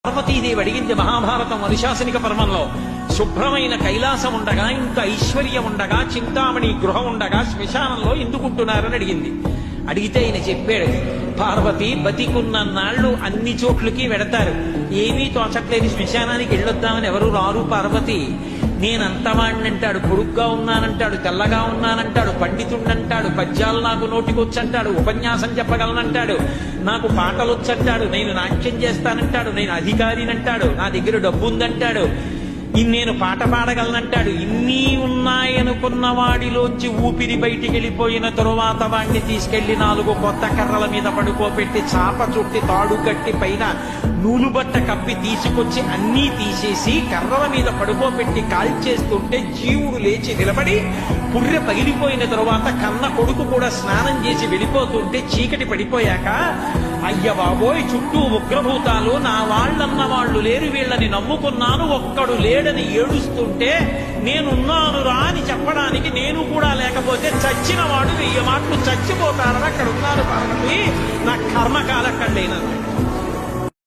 పార్వతీదేవి అడిగింది మహాభారతం అనుశాసనిక పర్వంలో, శుభ్రమైన కైలాసం ఉండగా, ఇంత ఐశ్వర్యం ఉండగా, చింతామణి గృహం ఉండగా శ్మశానంలో ఎందుకుంటున్నారని అడిగింది. అడిగితే ఆయన చెప్పాడు, పార్వతి బతికున్న నాళ్లు అన్ని చోట్లకి వెడతారు, ఏమీ తోచట్లేదు, శ్మశానానికి వెళ్ళొద్దామని ఎవరు రారు పార్వతి. నేనంతవాణ్ణంటాడు, పొడుగ్గా ఉన్నానంటాడు, తెల్లగా ఉన్నానంటాడు, పండితుణ్ణంటాడు, పద్యాలు నాకు నోటికొచ్చంటాడు, ఉపన్యాసం చెప్పగలనంటాడు, నాకు పాటలొచ్చంటాడు, నేను నాట్యం చేస్తానంటాడు, నేను అధికారినంటాడు, నా దగ్గర డబ్బుందంటాడు, నేను పాట పాడగలనంటాడు. ఇన్ని ఉన్నాయనుకున్న వాడిలోంచి ఊపిరి బయటికి వెళ్ళిపోయిన తరువాత వాడిని తీసుకెళ్లి 4 కొత్త కర్రల మీద పడుకోబెట్టి చాప చుట్టి తాడు కట్టి పైన నూలుబట్ట కప్పి తీసుకొచ్చి అన్నీ తీసేసి కర్రల మీద పడుకోబెట్టి కాల్చేస్తుంటే జీవుడు లేచి నిలబడి పుర్రె పగిలిపోయిన తరువాత కన్న కొడుకు కూడా స్నానం చేసి వెళ్ళిపోతుంటే చీకటి పడిపోయాక, అయ్య బాబోయ్ చుట్టూ ఉగ్రభూతాలు, నా వాళ్ళన్న వాళ్ళు లేరు, వీళ్ళని నమ్ముకున్నాను, ఒక్కడు లేడని ఏడుస్తుంటే నేనున్నాను రా అని చెప్పడానికి నేను కూడా లేకపోతే చచ్చిన వాడు 1000 మాటలు చచ్చిపోతాడని అక్కడ ఉన్నారు పార్వతి, నా కర్మకాలక్కడైనా